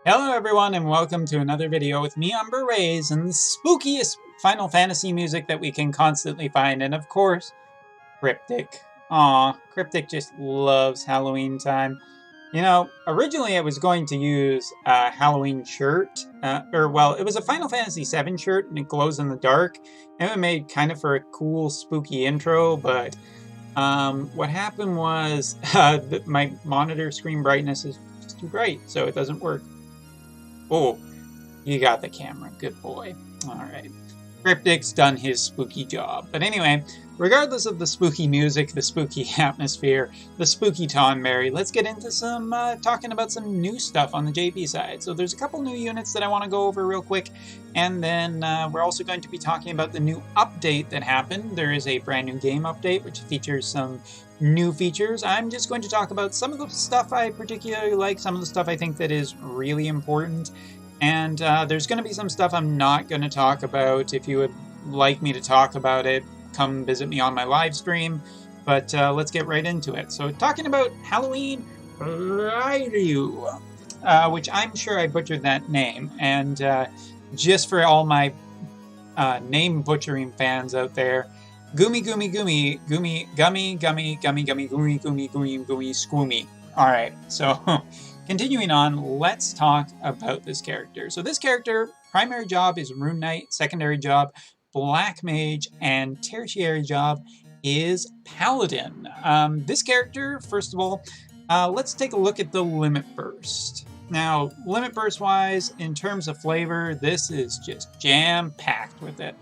Hello everyone and welcome to another video with me, Umber Rays, and the spookiest Final Fantasy music that we can constantly find, and of course, Cryptic. Aw, Cryptic just loves Halloween time. You know, originally I was going to use a Halloween shirt, it was a Final Fantasy VII shirt and it glows in the dark, and it made kind of for a cool, spooky intro, but what happened was my monitor screen brightness is just too bright, so it doesn't work. Oh, you got the camera. Good boy. All right. Cryptic's done his spooky job. But anyway, regardless of the spooky music, the spooky atmosphere, the spooky Tonberry, let's get into some talking about some new stuff on the JP side. So there's a couple new units that I want to go over real quick, and then we're also going to be talking about the new update that happened. There is a brand new game update which features some new features. I'm just going to talk about some of the stuff I particularly like, some of the stuff I think that is really important, and there's going to be some stuff I'm not going to talk about. If you would like me to talk about it, come visit me on my live stream. But let's get right into it. So talking about Halloween Ryu, which I'm sure I butchered that name. And just for all my name butchering fans out there, Gumi Gumi Gumi Gumi Gummy Gummy Gummy Gummy Gumi Gumi Gumi Gumi Squoomy. Alright, so continuing on, let's talk about this character. So this character, primary job is Rune Knight, secondary job Black Mage, and tertiary job is Paladin. This character, first of all, let's take a look at the limit burst. Now, limit burst wise, in terms of flavor, this is just jam-packed with it.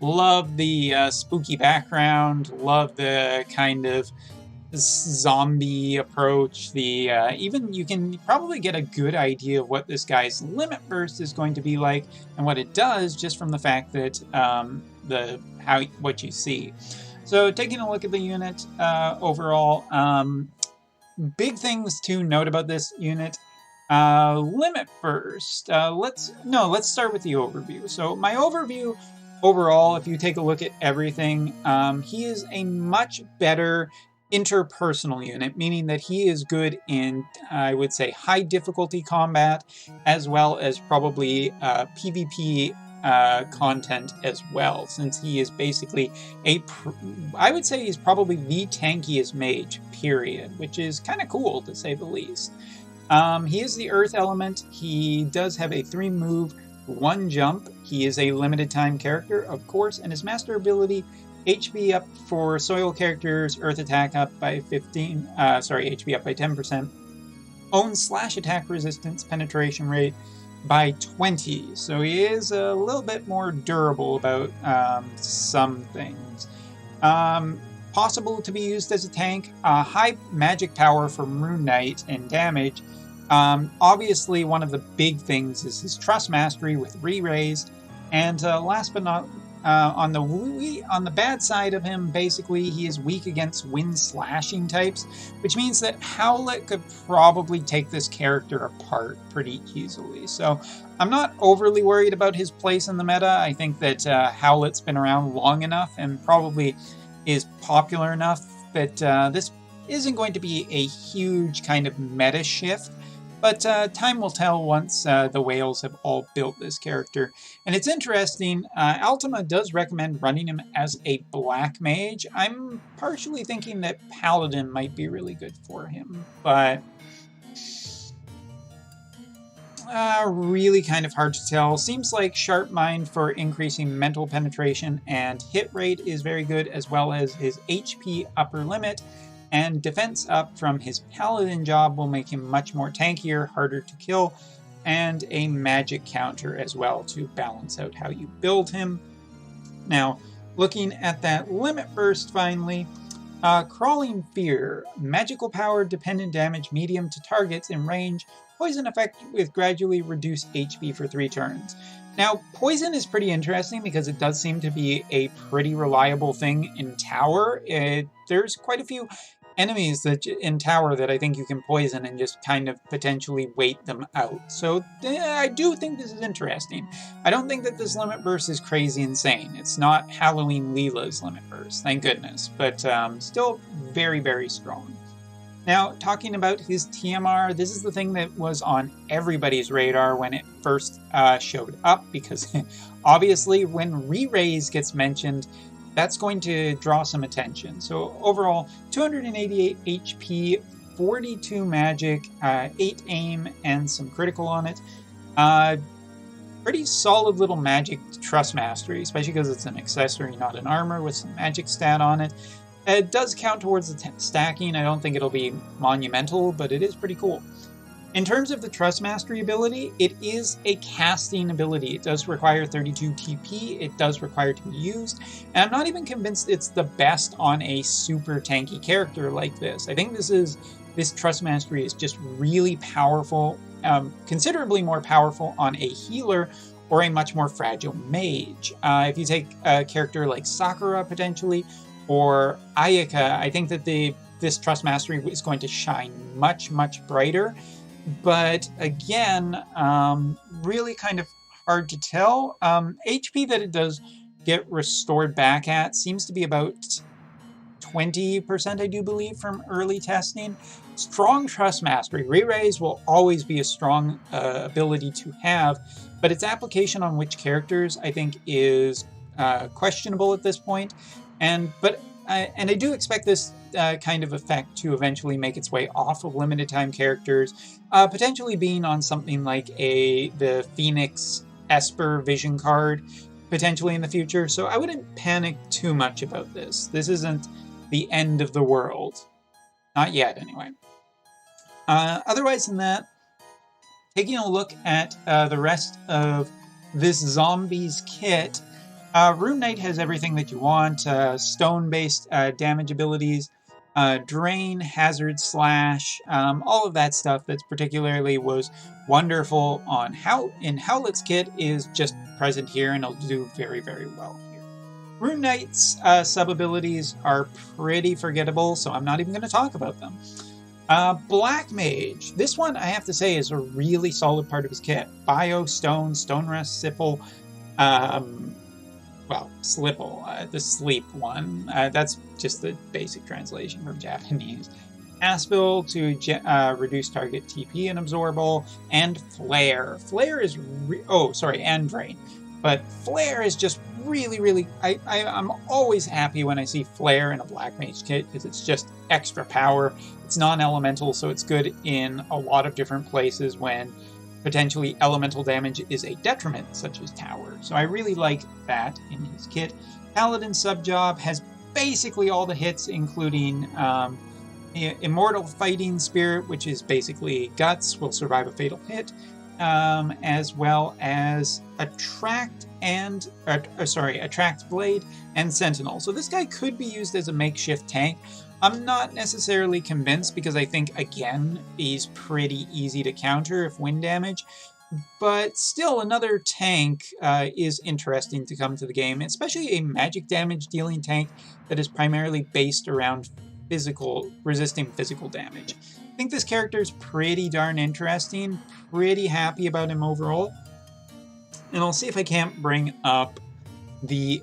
Love the spooky background, love the kind of zombie approach. Even you can probably get a good idea of what this guy's limit burst is going to be like and what it does just from the fact that what you see. So taking a look at the unit overall, big things to note about this unit. Limit burst. Let's start with the overview. So my overview overall, if you take a look at everything, he is a much better interpersonal unit, meaning that he is good in, I would say, high difficulty combat, as well as probably PvP content as well, since he is basically I would say he's probably the tankiest mage, period, which is kind of cool to say the least. He is the earth element. He does have a 3-move, 1 jump. He is a limited time character, of course, and his master ability, HP up for soil characters, earth attack up by HP up by 10%, own slash attack resistance penetration rate by 20. So he is a little bit more durable about some things. Possible to be used as a tank, high magic power from Rune Knight and damage. Obviously, one of the big things is his trust mastery with re-raised, and last but not on the bad side of him, basically he is weak against wind slashing types, which means that Howlet could probably take this character apart pretty easily. So I'm not overly worried about his place in the meta. I think that Howlet's been around long enough and probably is popular enough that this isn't going to be a huge kind of meta shift. But time will tell once the whales have all built this character. And it's interesting, Ultima does recommend running him as a black mage. I'm partially thinking that Paladin might be really good for him, but really kind of hard to tell. Seems like Sharp Mind for increasing mental penetration and hit rate is very good, as well as his HP upper limit. And defense up from his Paladin job will make him much more tankier, harder to kill, and a magic counter as well to balance out how you build him. Now, looking at that limit burst finally, Crawling Fear, magical power dependent damage medium to targets in range, poison effect with gradually reduced HP for 3 turns. Now, poison is pretty interesting because it does seem to be a pretty reliable thing in tower. There's quite a few enemies in tower that I think you can poison and just kind of potentially wait them out. So I do think this is interesting. I don't think that this limit burst is crazy insane. It's not Halloween Leela's limit burst, thank goodness, but still very, very strong. Now, talking about his TMR, this is the thing that was on everybody's radar when it first showed up, because obviously when re-raise gets mentioned, that's going to draw some attention. So overall, 288 HP, 42 magic, 8 aim, and some critical on it. Pretty solid little magic trust mastery, especially because it's an accessory, not an armor, with some magic stat on it. It does count towards the stacking. I don't think it'll be monumental, but it is pretty cool. In terms of the trust mastery ability, it is a casting ability. It does require 32 TP. It does require to be used. And I'm not even convinced it's the best on a super tanky character like this. I think this trust mastery is just really powerful, considerably more powerful on a healer or a much more fragile mage. If you take a character like Sakura potentially, or Ayaka, I think that this trust mastery is going to shine much, much brighter. But again, really kind of hard to tell. HP that it does get restored back at seems to be about 20%, I do believe, from early testing. Strong trust mastery. Re-raise will always be a strong ability to have, but its application on which characters, I think, is questionable at this point. And I do expect this kind of effect to eventually make its way off of limited time characters, potentially being on something like the Phoenix Esper Vision card, potentially in the future. So I wouldn't panic too much about this. This isn't the end of the world. Not yet, anyway. Otherwise than that, taking a look at the rest of this zombies kit, Rune Knight has everything that you want. Stone-based damage abilities, Drain, Hazard, Slash, all of that stuff that particularly was wonderful in Howlett's kit is just present here, and it'll do very, very well here. Rune Knight's sub-abilities are pretty forgettable, so I'm not even going to talk about them. Black Mage. This one, I have to say, is a really solid part of his kit. Bio, Stone, Stone Rest, Sipple, Slipple, the sleep one. That's just the basic translation from Japanese. Aspel to reduce target TP and absorbable, and Flare. Flare is and Drain. But Flare is just really, I'm always happy when I see Flare in a Black Mage kit, because it's just extra power. It's non-elemental, so it's good in a lot of different places when potentially elemental damage is a detriment, such as Tower. So I really like that in his kit. Paladin Subjob has basically all the hits, including Immortal Fighting Spirit, which is basically Guts, will survive a fatal hit, as well as Attract Blade and Sentinel. So this guy could be used as a makeshift tank. I'm not necessarily convinced, because I think, again, he's pretty easy to counter if wind damage. But still, another tank is interesting to come to the game, especially a magic damage dealing tank that is primarily based around resisting physical damage. I think this character is pretty darn interesting, pretty happy about him overall. And I'll see if I can't bring up the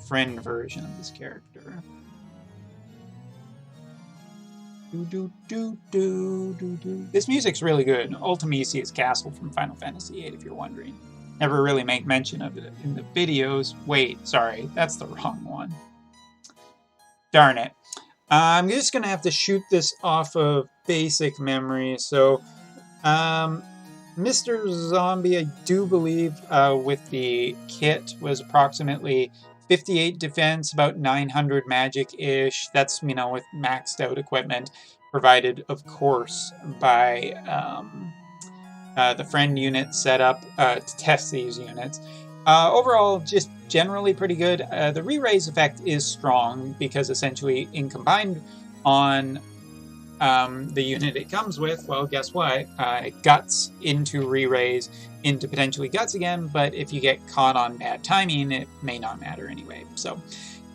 friend version of this character. This music's really good. Ultimisia's Castle from Final Fantasy VIII, if you're wondering. Never really make mention of it in the videos. Wait, sorry, that's the wrong one. Darn it. I'm just going to have to shoot this off of basic memory. So, Mr. Zombie, I do believe, with the kit, was approximately 58 defense, about 900 magic-ish. That's, with maxed out equipment, provided, of course, by the friend unit set up to test these units. Overall, just generally pretty good. The re-raise effect is strong, because essentially, in combined on the unit it comes with, well, guess what? Guts into re-raise into potentially Guts again, but if you get caught on bad timing, it may not matter anyway. So,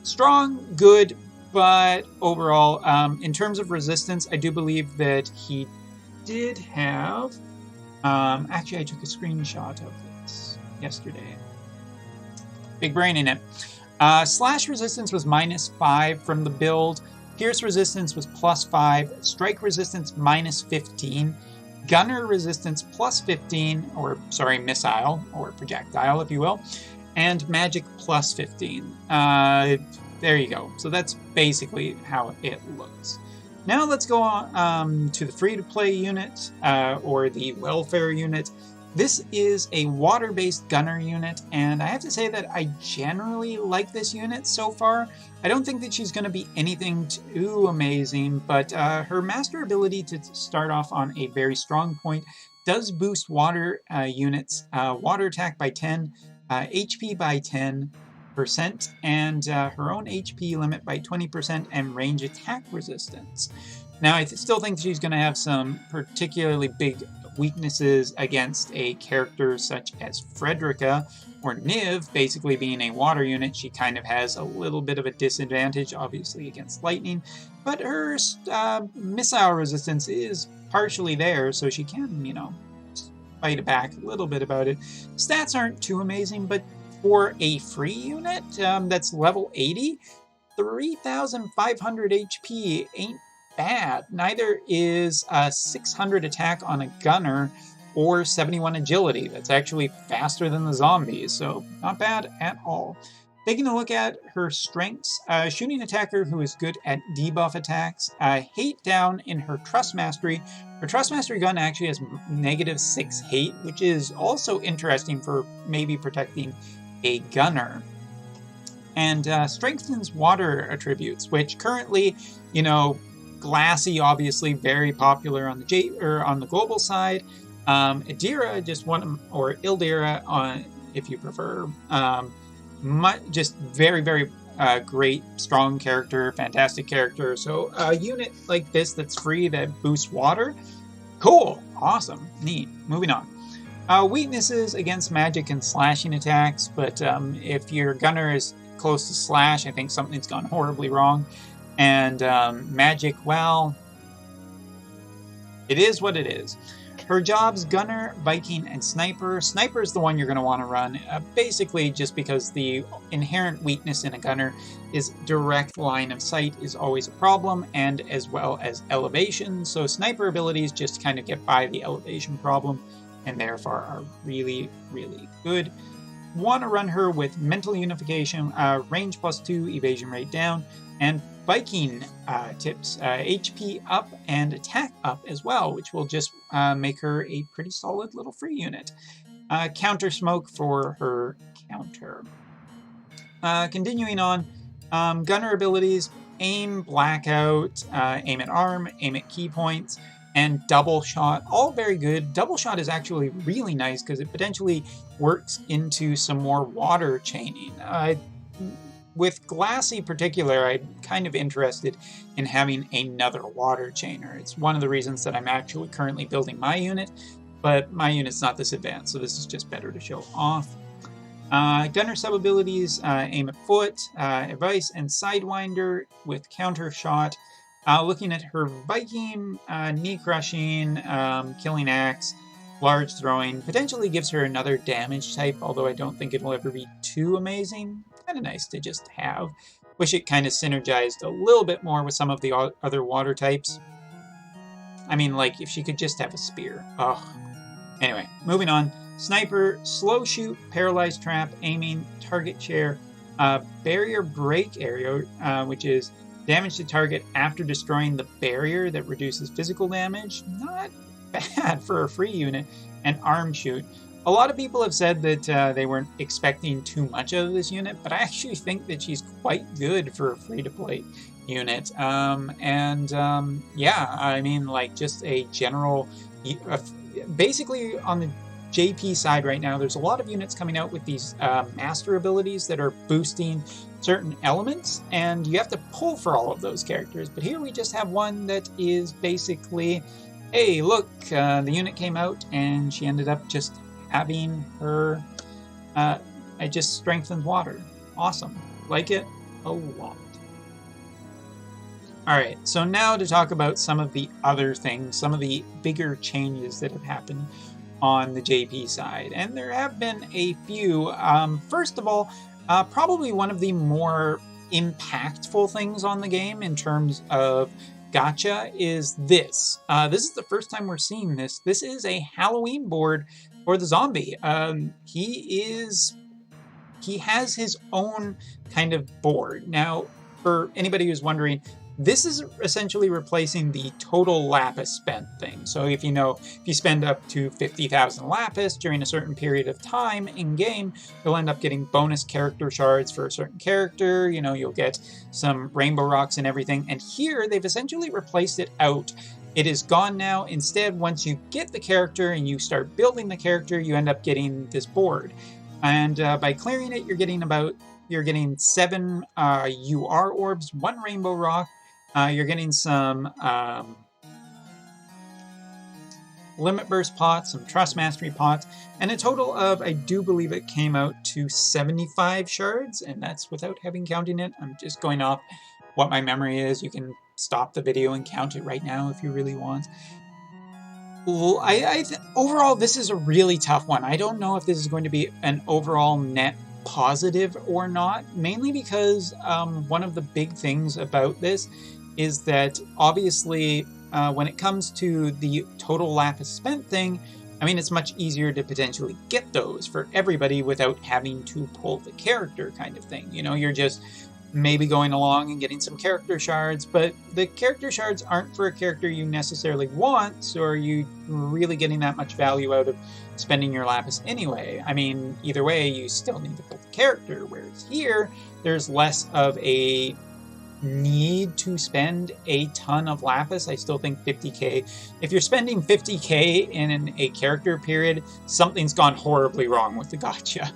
strong, good, but overall, in terms of resistance, I do believe that he did have... actually, I took a screenshot of this yesterday. Big brain in it. Slash resistance was -5 from the build. Pierce resistance was +5, strike resistance -15, gunner resistance +15, or sorry, missile, or projectile, if you will, and magic +15. There you go. So that's basically how it looks. Now let's go on to the free-to-play unit, or the welfare unit. This is a water-based gunner unit, and I have to say that I generally like this unit so far. I don't think that she's going to be anything too amazing, but her master ability to start off on a very strong point does boost water units, water attack by 10, HP by 10%, and her own HP limit by 20%, and range attack resistance. Now, I still think she's going to have some particularly big weaknesses against a character such as Frederica or Niv. Basically being a water unit, she kind of has a little bit of a disadvantage, obviously, against lightning, but her missile resistance is partially there, so she can, you know, fight back a little bit about it. Stats aren't too amazing, but for a free unit that's level 80, 3,500 HP ain't bad. Neither is 600 attack on a gunner or 71 agility. That's actually faster than the zombies, so not bad at all. Taking a look at her strengths, shooting attacker who is good at debuff attacks, hate down in her trust mastery. Her trust mastery gun actually has -6 hate, which is also interesting for maybe protecting a gunner. And strengthens water attributes, which currently, you know, Glassy, obviously very popular on the global side. Adira, just one, or Ildira, on if you prefer. Just very, very great, strong character, fantastic character. So a unit like this that's free that boosts water, cool, awesome, neat. Moving on. Weaknesses against magic and slashing attacks, but if your gunner is close to slash, I think something's gone horribly wrong. And magic, well, it is what it is. Her jobs, gunner, Viking, and sniper. Sniper is the one you're going to want to run, basically just because the inherent weakness in a gunner is direct line of sight is always a problem, and as well as elevation. So sniper abilities just kind of get by the elevation problem, and therefore are really, really good. Want to run her with mental unification, range +2, evasion rate down, and Viking tips, HP up and attack up as well, which will just make her a pretty solid little free unit. Counter smoke for her counter. Continuing on, gunner abilities, aim, blackout, aim at arm, aim at key points, and double shot, all very good. Double shot is actually really nice because it potentially works into some more water chaining. With Glassy in particular, I'm kind of interested in having another water chainer. It's one of the reasons that I'm actually currently building my unit, but my unit's not this advanced, so this is just better to show off. Gunner sub-abilities, aim at foot, advice, and sidewinder with counter shot. Looking at her Viking, knee crushing, killing axe, large throwing, potentially gives her another damage type, although I don't think it will ever be too amazing. Kind of nice to just have. Wish it kind of synergized a little bit more with some of the other water types. I mean, like, if she could just have a spear. Ugh. Anyway, moving on. Sniper, slow shoot, paralyzed trap, aiming, target share, barrier break area, which is damage to target after destroying the barrier that reduces physical damage. Not bad for a free unit. And arm shoot. A lot of people have said that they weren't expecting too much of this unit, but I actually think that she's quite good for a free-to-play unit. Yeah, I mean, like, just a general... basically, on the JP side right now, there's a lot of units coming out with these master abilities that are boosting certain elements, and you have to pull for all of those characters. But here we just have one that is basically, hey, look, the unit came out, and she ended up just having her, it just strengthens water. Awesome. Like it a lot. Alright, so now to talk about some of the other things, some of the bigger changes that have happened on the JP side. And there have been a few. First of all, probably one of the more impactful things on the game in terms of gacha is this. This is the first time we're seeing this. This is a Halloween board for the zombie. He has his own kind of board. Now, for anybody who's wondering, this is essentially replacing the total lapis spent thing. So if you spend up to 50,000 lapis during a certain period of time in game, you'll end up getting bonus character shards for a certain character. You'll get some rainbow rocks and everything. And here they've essentially replaced it out. It is gone now. Instead, once you get the character and you start building the character, you end up getting this board. And by clearing it, you're getting 7 UR orbs, 1 rainbow rock. You're getting some limit burst pots, some trust mastery pots, and a total of, I do believe it came out to 75 shards, and that's without having counting it. I'm just going off what my memory is. You can stop the video and count it right now if you really want. Well, overall, this is a really tough one. I don't know if this is going to be an overall net positive or not, mainly because one of the big things about this is that obviously when it comes to the total lapis spent thing, I mean, it's much easier to potentially get those for everybody without having to pull the character kind of thing. You're just maybe going along and getting some character shards, but the character shards aren't for a character you necessarily want, so are you really getting that much value out of spending your lapis anyway? I mean, either way, you still need to pull the character, whereas here, there's less of a need to spend a ton of lapis. I still think 50k. If you're spending 50k in a character period, something's gone horribly wrong with the gacha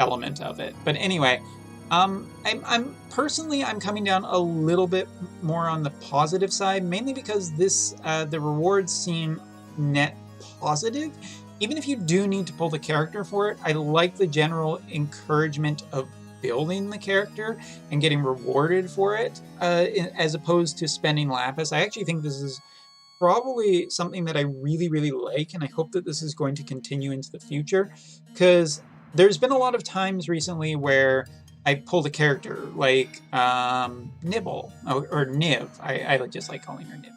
element of it. But anyway, I'm personally coming down a little bit more on the positive side, mainly because the rewards seem net positive. Even if you do need to pull the character for it, I like the general encouragement of building the character and getting rewarded for it, as opposed to spending lapis. I actually think this is probably something that I really, really like, and I hope that this is going to continue into the future, because there's been a lot of times recently where I pulled a character like Nibble, or Niv. I just like calling her Niv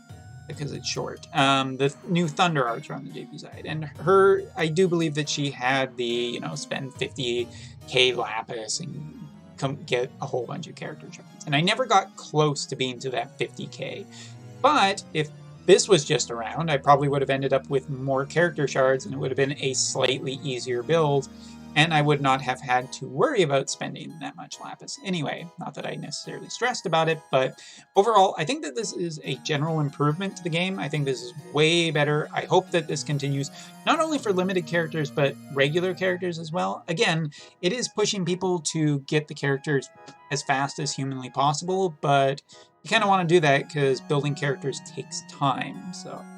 because it's short. The new Thunder Archer on the JP side, and her, I do believe that she had the spend 50k lapis and get a whole bunch of character shards, and I never got close to being to that 50k. But if this was just around, I probably would have ended up with more character shards, and it would have been a slightly easier build. And I would not have had to worry about spending that much lapis anyway. Not that I necessarily stressed about it, but overall, I think that this is a general improvement to the game. I think this is way better. I hope that this continues, not only for limited characters, but regular characters as well. Again, it is pushing people to get the characters as fast as humanly possible, but you kind of want to do that because building characters takes time.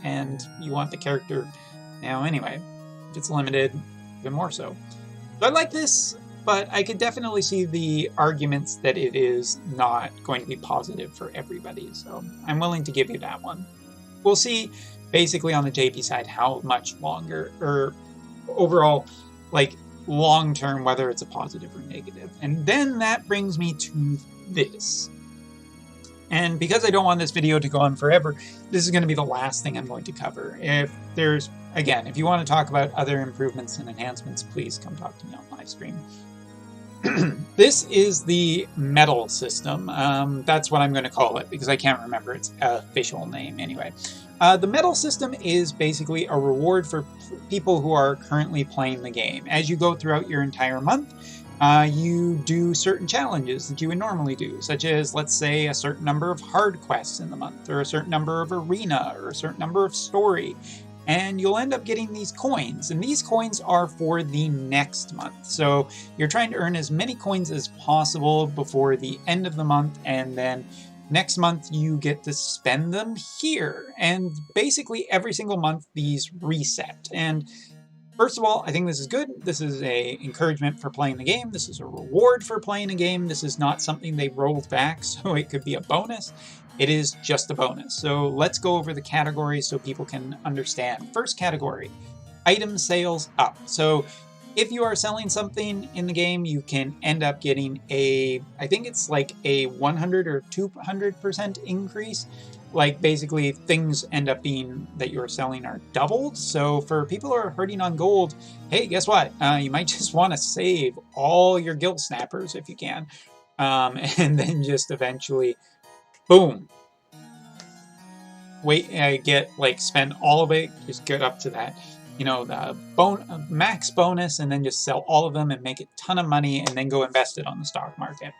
And you want the character now anyway. If it's limited, even more so. So I like this, but I could definitely see the arguments that it is not going to be positive for everybody, so I'm willing to give you that one. We'll see, basically on the JP side, how much longer, or overall, like, long-term, whether it's a positive or negative. And then that brings me to this. And because I don't want this video to go on forever, this is going to be the last thing I'm going to cover. Again, if you want to talk about other improvements and enhancements, please come talk to me on live stream. This is the medal system. That's what I'm going to call it because I can't remember its official name anyway. The medal system is basically a reward for people who are currently playing the game. As you go throughout your entire month, you do certain challenges that you would normally do, such as, let's say, a certain number of hard quests in the month, or a certain number of arena, or a certain number of story. And you'll end up getting these coins, and these coins are for the next month. So you're trying to earn as many coins as possible before the end of the month, and then next month you get to spend them here. And basically every single month these reset. And first of all, I think this is good. This is an encouragement for playing the game. This is a reward for playing a game. This is not something they rolled back, so it could be a bonus. It is just a bonus. So let's go over the categories so people can understand. First category, item sales up. So If you are selling something in the game, you can end up getting I think it's like a 100 or 200% increase. Like basically things end up being that you're selling are doubled. So for people who are hurting on gold, hey, guess what? You might just want to save all your guild snappers if you can. And then just eventually, boom, spend all of it, just get up to that, the max bonus, and then just sell all of them and make a ton of money and then go invest it on the stock market.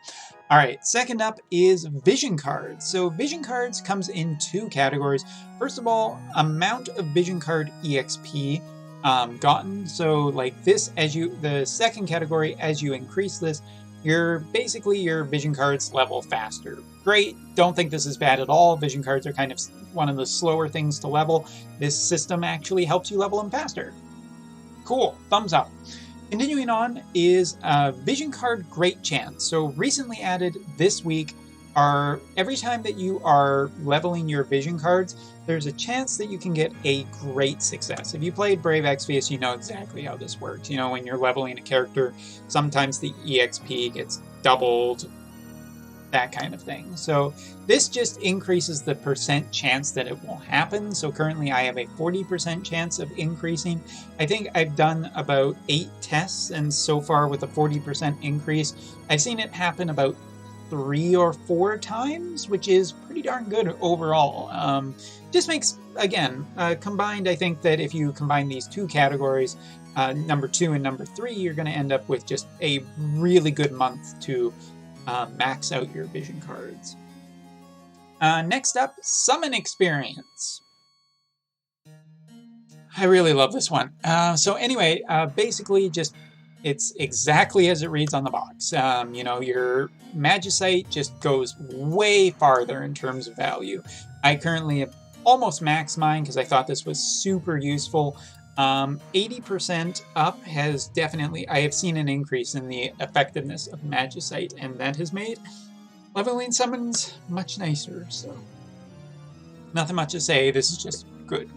All right, second up is vision cards. So vision cards comes in two categories. First of all, amount of vision card EXP gotten. So like this, the second category, as you increase this, your vision cards level faster. Great, don't think this is bad at all. Vision cards are kind of one of the slower things to level. This system actually helps you level them faster. Cool, thumbs up. Continuing on is Vision Card Great Chance. So recently added this week are every time that you are leveling your vision cards, there's a chance that you can get a great success. If you played Brave Exvius, you know exactly how this works. When you're leveling a character, sometimes the EXP gets doubled, that kind of thing. So this just increases the percent chance that it will happen. So currently I have a 40% chance of increasing. I think I've done about 8 tests, and so far with a 40% increase, I've seen it happen about 3 or 4 times, which is pretty darn good overall. Just makes, again, combined, I think that if you combine these two categories, number 2 and number 3, you're going to end up with just a really good month to max out your vision cards. Next up, Summon Experience. I really love this one. So anyway, basically just it's exactly as it reads on the box. Your Magicite just goes way farther in terms of value. I currently have almost maxed mine because I thought this was super useful. 80% up has definitely, I have seen an increase in the effectiveness of Magicite, and that has made leveling summons much nicer, so nothing much to say, this is just good.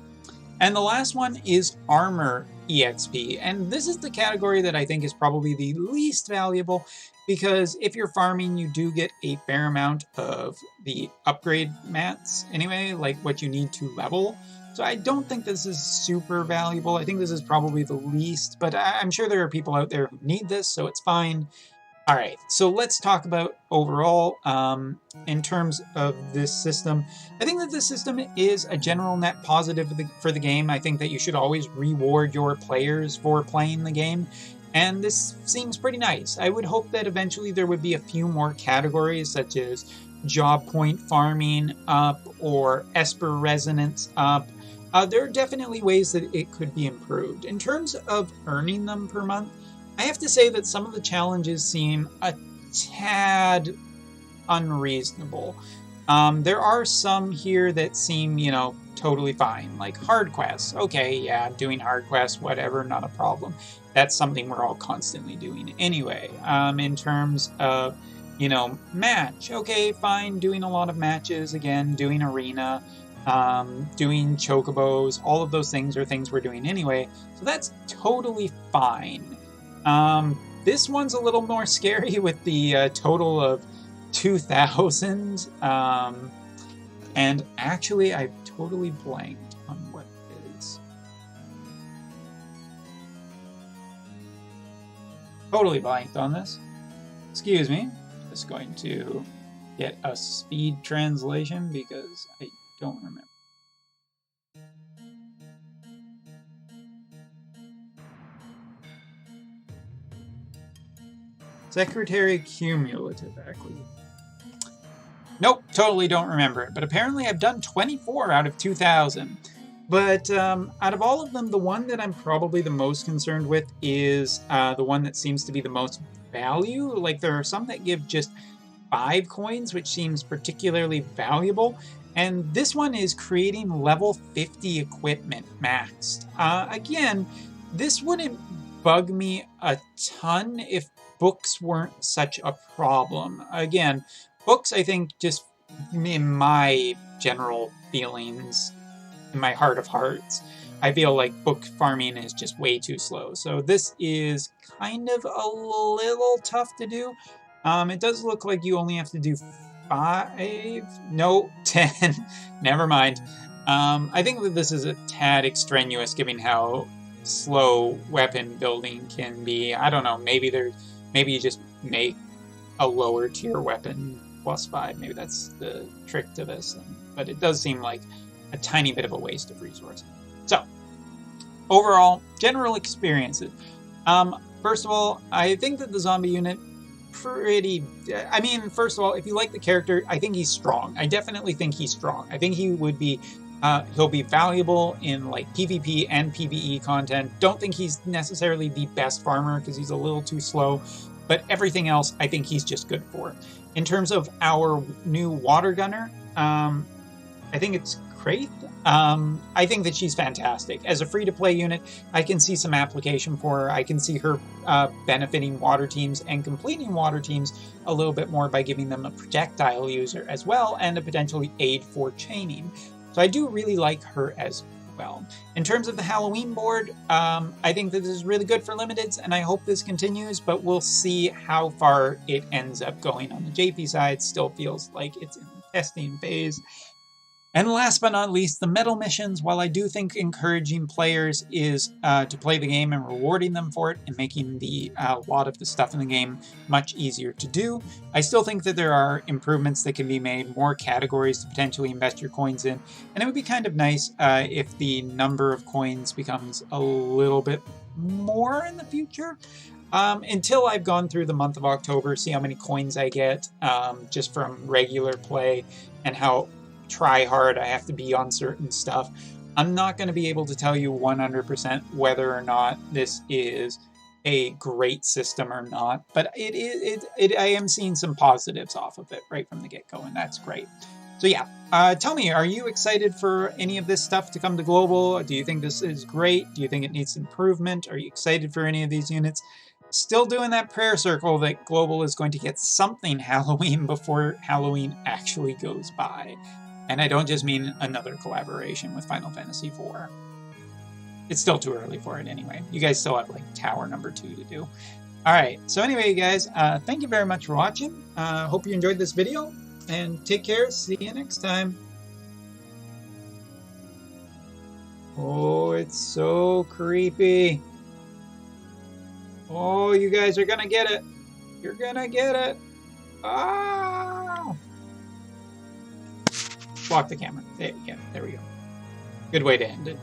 And the last one is Armor EXP, and this is the category that I think is probably the least valuable, because if you're farming, you do get a fair amount of the upgrade mats anyway, like what you need to level. So I don't think this is super valuable. I think this is probably the least, but I'm sure there are people out there who need this, so it's fine. All right, so let's talk about overall in terms of this system. I think that this system is a general net positive for the game. I think that you should always reward your players for playing the game, and this seems pretty nice. I would hope that eventually there would be a few more categories, such as job point farming up or Esper resonance up. There are definitely ways that it could be improved. In terms of earning them per month, I have to say that some of the challenges seem a tad unreasonable. There are some here that seem, totally fine, like hard quests. Okay, yeah, doing hard quests, whatever, not a problem. That's something we're all constantly doing anyway. In terms of, match, okay, fine, doing a lot of matches, again, doing arena, doing chocobos, all of those things are things we're doing anyway, so that's totally fine. This one's a little more scary with the total of 2,000, and actually I've totally blanked on what it is. Totally blanked on this. Excuse me, just going to get a speed translation because I don't remember. Secretary cumulative equity. Nope, totally don't remember it. But apparently I've done 24 out of 2,000. But out of all of them, the one that I'm probably the most concerned with is the one that seems to be the most value. Like there are some that give just 5 coins, which seems particularly valuable. And this one is creating level 50 equipment maxed. Again, this wouldn't bug me a ton if books weren't such a problem. Again, books, I think, just in my general feelings, in my heart of hearts, I feel like book farming is just way too slow. So this is kind of a little tough to do. It does look like you only have to do 5, no, 10, never mind. I think that this is a tad extraneous given how slow weapon building can be. I don't know, maybe you just make a lower tier weapon +5. Maybe that's the trick to this. But it does seem like a tiny bit of a waste of resources. So, overall, general experiences. First of all, I think that the zombie unit first of all, if you like the character, I think he's strong. I definitely think he's strong. I think he would be, he'll be valuable in like PvP and PvE content. Don't think he's necessarily the best farmer because he's a little too slow, but everything else I think he's just good for. In terms of our new water gunner, I think it's Kraith. I think that she's fantastic. As a free-to-play unit, I can see some application for her. I can see her benefiting water teams and completing water teams a little bit more by giving them a projectile user as well and a potentially aid for chaining. So I do really like her as well. In terms of the Halloween board, I think that this is really good for limiteds, and I hope this continues, but we'll see how far it ends up going on the JP side. Still feels like it's in the testing phase. And last but not least, the medal missions. While I do think encouraging players is to play the game and rewarding them for it and making a lot of the stuff in the game much easier to do, I still think that there are improvements that can be made, more categories to potentially invest your coins in, and it would be kind of nice if the number of coins becomes a little bit more in the future. Until I've gone through the month of October, see how many coins I get just from regular play and how try hard I have to be on certain stuff. I'm not going to be able to tell you 100% whether or not this is a great system or not, but I am seeing some positives off of it right from the get-go, and that's great. So yeah, tell me, are you excited for any of this stuff to come to Global? Do you think this is great? Do you think it needs improvement? Are you excited for any of these units? Still doing that prayer circle that Global is going to get something Halloween before Halloween actually goes by. And I don't just mean another collaboration with Final Fantasy IV. It's still too early for it anyway. You guys still have like Tower number 2 to do. Alright, so anyway, guys, thank you very much for watching. Hope you enjoyed this video, and take care. See you next time. Oh, it's so creepy. Oh, you guys are gonna get it. You're gonna get it. Ah! Block the camera. There we go. Good way to end it.